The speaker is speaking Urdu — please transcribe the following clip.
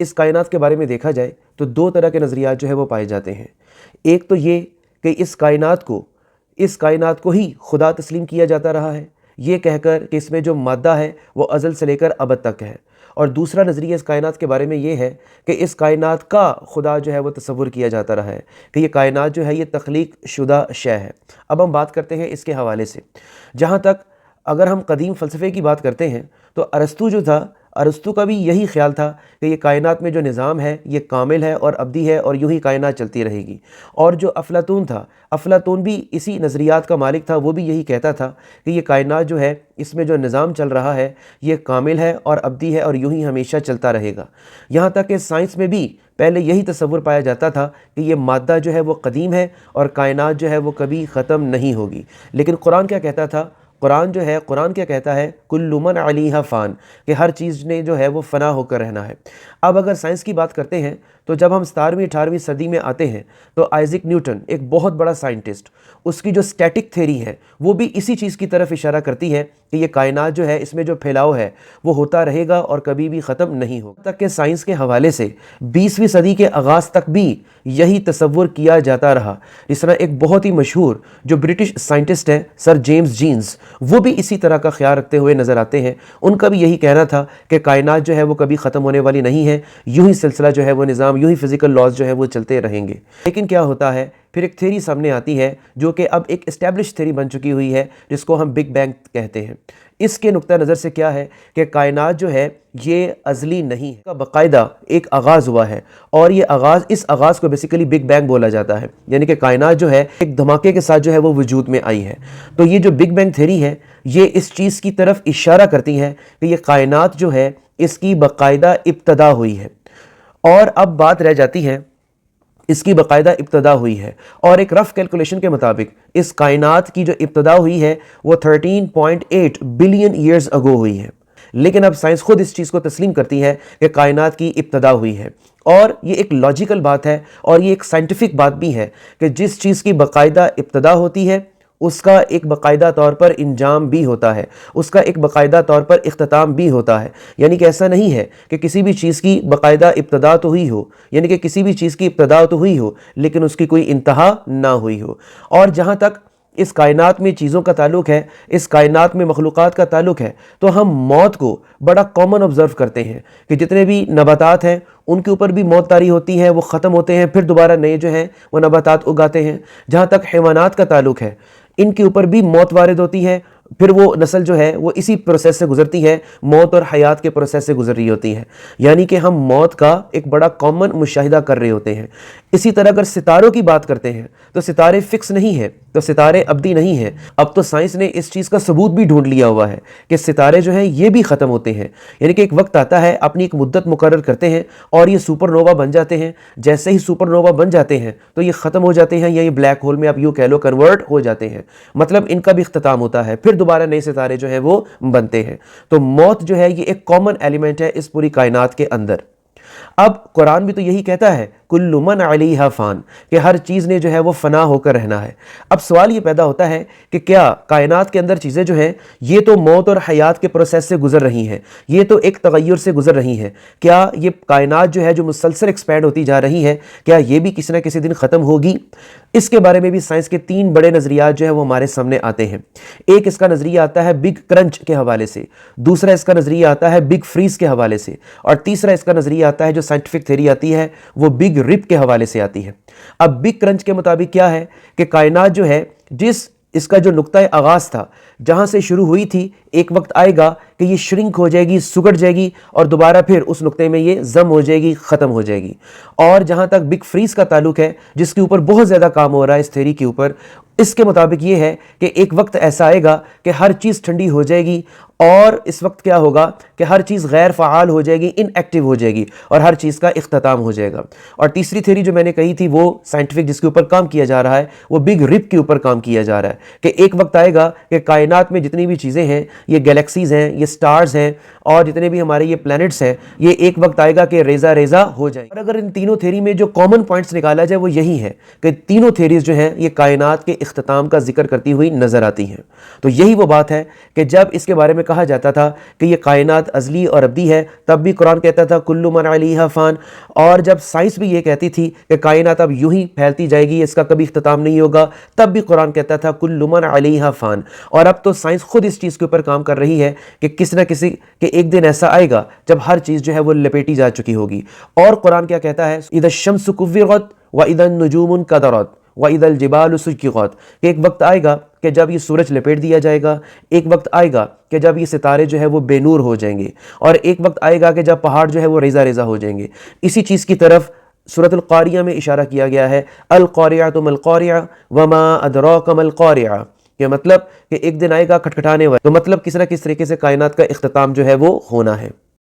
اس کائنات کے بارے میں دیکھا جائے تو دو طرح کے نظریات جو ہے وہ پائے جاتے ہیں۔ ایک تو یہ کہ اس کائنات کو ہی خدا تسلیم کیا جاتا رہا ہے، یہ کہہ کر کہ اس میں جو مادہ ہے وہ ازل سے لے کر ابد تک ہے۔ اور دوسرا نظریہ اس کائنات کے بارے میں یہ ہے کہ اس کائنات کا خدا جو ہے وہ تصور کیا جاتا رہا ہے کہ یہ کائنات جو ہے یہ تخلیق شدہ شے ہے۔ اب ہم بات کرتے ہیں اس کے حوالے سے۔ جہاں تک اگر ہم قدیم فلسفے کی بات کرتے ہیں تو ارسطو جو تھا، ارسطو کا بھی یہی خیال تھا کہ یہ کائنات میں جو نظام ہے یہ کامل ہے اور ابدی ہے اور یوں ہی کائنات چلتی رہے گی۔ اور جو افلاطون تھا، افلاطون بھی اسی نظریات کا مالک تھا، وہ بھی یہی کہتا تھا کہ یہ کائنات جو ہے اس میں جو نظام چل رہا ہے یہ کامل ہے اور ابدی ہے اور یوں ہی ہمیشہ چلتا رہے گا۔ یہاں تک کہ سائنس میں بھی پہلے یہی تصور پایا جاتا تھا کہ یہ مادہ جو ہے وہ قدیم ہے اور کائنات جو ہے وہ کبھی ختم نہیں ہوگی۔ لیکن قرآن کیا کہتا تھا؟ قرآن کیا کہتا ہے؟ کل من علیہا فان، کہ ہر چیز نے جو ہے وہ فنا ہو کر رہنا ہے۔ اب اگر سائنس کی بات کرتے ہیں تو جب ہم 17ویں 18ویں صدی میں آتے ہیں تو آئزک نیوٹن ایک بہت بڑا سائنٹسٹ، اس کی جو اسٹیٹک تھیری ہے وہ بھی اسی چیز کی طرف اشارہ کرتی ہے کہ یہ کائنات جو ہے اس میں جو پھیلاؤ ہے وہ ہوتا رہے گا اور کبھی بھی ختم نہیں ہوگا۔ تک کہ سائنس کے حوالے سے 20ویں صدی کے آغاز تک بھی یہی تصور کیا جاتا رہا۔ اس طرح ایک بہت ہی مشہور جو برٹش سائنٹسٹ ہے سر جیمز جینز، وہ بھی اسی طرح کا خیال رکھتے ہوئے نظر آتے ہیں۔ ان کا بھی یہی کہنا تھا کہ کائنات جو ہے وہ کبھی ختم ہونے والی نہیں ہے، یوں ہی سلسلہ جو ہے وہ نظام، یوں ہی فزیکل لاز جو ہے وہ چلتے رہیں گے۔ لیکن کیا ہوتا ہے، پھر ایک تھیری سامنے آتی ہے جو کہ اب ایک اسٹیبلش تھیری بن چکی ہوئی ہے جس کو ہم بگ بینگ کہتے ہیں۔ اس کے نقطہ نظر سے کیا ہے کہ کائنات جو ہے یہ ازلی نہیں ہے، کا باقاعدہ ایک آغاز ہوا ہے اور اس آغاز کو بیسیکلی بگ بینگ بولا جاتا ہے، یعنی کہ کائنات جو ہے ایک دھماکے کے ساتھ جو ہے وہ وجود میں آئی ہے۔ تو یہ جو بگ بینگ تھیری ہے یہ اس چیز کی طرف اشارہ کرتی ہے کہ یہ کائنات جو ہے اس کی باقاعدہ ابتدا ہوئی ہے۔ اور اب بات رہ جاتی ہے اس کی باقاعدہ ابتدا ہوئی ہے، اور ایک رف کیلکولیشن کے مطابق اس کائنات کی جو ابتدا ہوئی ہے وہ 13.8 بلین ایئرز اگو ہوئی ہے۔ لیکن اب سائنس خود اس چیز کو تسلیم کرتی ہے کہ کائنات کی ابتدا ہوئی ہے، اور یہ ایک لاجیکل بات ہے اور یہ ایک سائنٹیفک بات بھی ہے کہ جس چیز کی باقاعدہ ابتدا ہوتی ہے اس کا ایک باقاعدہ طور پر انجام بھی ہوتا ہے، اس کا ایک باقاعدہ طور پر اختتام بھی ہوتا ہے۔ یعنی کہ ایسا نہیں ہے کہ کسی بھی چیز کی باقاعدہ ابتدا تو ہوئی ہو، یعنی کہ کسی بھی چیز کی ابتدا تو ہوئی ہو لیکن اس کی کوئی انتہا نہ ہوئی ہو۔ اور جہاں تک اس کائنات میں چیزوں کا تعلق ہے، اس کائنات میں مخلوقات کا تعلق ہے، تو ہم موت کو بڑا کامن آبزرو کرتے ہیں کہ جتنے بھی نباتات ہیں ان کے اوپر بھی موت طاری ہوتی ہے، وہ ختم ہوتے ہیں، پھر دوبارہ نئے جو ہیں وہ نباتات اگاتے ہیں۔ جہاں تک حیوانات کا تعلق ہے ان کے اوپر بھی موت وارد ہوتی ہے، پھر وہ نسل جو ہے وہ اسی پروسیس سے گزرتی ہے، موت اور حیات کے پروسیس سے گزر رہی ہوتی ہے۔ یعنی کہ ہم موت کا ایک بڑا کامن مشاہدہ کر رہے ہوتے ہیں۔ اسی طرح اگر ستاروں کی بات کرتے ہیں تو ستارے فکس نہیں ہیں، تو ستارے ابدی نہیں ہیں۔ اب تو سائنس نے اس چیز کا ثبوت بھی ڈھونڈ لیا ہوا ہے کہ ستارے جو ہیں یہ بھی ختم ہوتے ہیں، یعنی کہ ایک وقت آتا ہے، اپنی ایک مدت مقرر کرتے ہیں اور یہ سپر نووا بن جاتے ہیں۔ جیسے ہی سپر نووا بن جاتے ہیں تو یہ ختم ہو جاتے ہیں، یا یہ بلیک ہول میں آپ یوں کہہ لو کنورٹ ہو جاتے ہیں، مطلب ان کا بھی اختتام ہوتا ہے، پھر دوبارہ نئے ستارے جو ہیں وہ بنتے ہیں۔ تو موت جو ہے یہ ایک کامن ایلیمنٹ ہے اس پوری کائنات کے اندر۔ اب قرآن بھی تو یہی کہتا ہے کل من علیہا فان، کہ ہر چیز نے جو ہے وہ فنا ہو کر رہنا ہے۔ اب سوال یہ پیدا ہوتا ہے کہ کیا کائنات کے اندر چیزیں جو ہیں یہ تو موت اور حیات کے پروسیس سے گزر رہی ہیں، یہ تو ایک تغیر سے گزر رہی ہیں، کیا یہ کائنات جو ہے جو مسلسل ایکسپینڈ ہوتی جا رہی ہے کیا یہ بھی کسی نہ کسی دن ختم ہوگی؟ اس کے بارے میں بھی سائنس کے 3 بڑے نظریات جو ہیں وہ ہمارے سامنے آتے ہیں۔ ایک اس کا نظریہ آتا ہے بگ کرنچ کے حوالے سے، دوسرا اس کا نظریہ آتا ہے بگ فریز کے حوالے سے، اور تیسرا اس کا نظریہ آتا ہے جو سائنٹیفک تھیری آتی ہے وہ بگ رپ کے حوالے سے آتی ہے۔ اب بگ کرنچ کے مطابق کیا ہے کہ کائنات جو ہے اس کا جو نقطہ آغاز تھا جہاں سے شروع ہوئی تھی، ایک وقت آئے گا کہ یہ شرنک ہو جائے گی، سگڑ جائے گی اور دوبارہ پھر اس نقطے میں یہ ضم ہو جائے گی، ختم ہو جائے گی۔ اور جہاں تک بگ فریز کا تعلق ہے جس کے اوپر بہت زیادہ کام ہو رہا ہے اس تھیری کے اوپر، اس کے مطابق یہ ہے کہ ایک وقت ایسا آئے گا کہ ہر چیز ٹھنڈی ہو جائے گی، اور اس وقت کیا ہوگا کہ ہر چیز غیر فعال ہو جائے گی، ان ایکٹیو ہو جائے گی، اور ہر چیز کا اختتام ہو جائے گا۔ اور تیسری تھیری جو میں نے کہی تھی وہ سائنٹیفک جس کے اوپر کام کیا جا رہا ہے وہ بگ رپ کے اوپر کام کیا جا رہا ہے کہ ایک وقت آئے گا کہ کائنات میں جتنی بھی چیزیں ہیں، یہ گیلیکسیز ہیں، یہ سٹارز ہیں، اور جتنے بھی ہمارے یہ پلانٹس ہیں، یہ ایک وقت آئے گا کہ ریزہ ریزہ ہو جائیں۔ اور اگر ان تینوں تھیری میں جو کامن پوائنٹس نکالا جائے وہ یہی ہے کہ تینوں تھیریز جو ہیں یہ کائنات کے اختتام کا ذکر کرتی ہوئی نظر آتی ہیں۔ تو یہی وہ بات ہے کہ جب اس کے بارے میں کہا جاتا تھا کہ یہ کائنات ازلی اور ابدی ہے، تب بھی قرآن کہتا تھا کل من علیہا فان، اور جب سائنس بھی یہ کہتی تھی کہ کائنات اب یوں ہی پھیلتی جائے گی، اس کا کبھی اختتام نہیں ہوگا، تب بھی قرآن کہتا تھا کل من علیہا فان۔ اور اب تو سائنس خود اس چیز کے اوپر کام کر رہی ہے کہ کس نہ کسی کہ ایک دن ایسا آئے گا جب ہر چیز جو ہے وہ لپیٹی جا چکی ہوگی۔ اور قرآن کیا کہتا ہے، اذا الشمس کورت واذا النجوم انکدرت وَإِذَا الْجِبَالُ سُجِّرَتْ، کہ ایک وقت آئے گا کہ جب یہ سورج لپیٹ دیا جائے گا، ایک وقت آئے گا کہ جب یہ ستارے جو ہے وہ بے نور ہو جائیں گے، اور ایک وقت آئے گا کہ جب پہاڑ جو ہے وہ ریزہ ریزہ ہو جائیں گے۔ اسی چیز کی طرف سورۃ القاریہ میں اشارہ کیا گیا ہے، القاریعۃ ما القاریعہ وما ادراک ما القاریعہ، کہ مطلب کہ ایک دن آئے گا کھٹکھٹانے والا، تو مطلب کس نہ کس طریقے سے کائنات کا اختتام جو ہے وہ ہونا ہے۔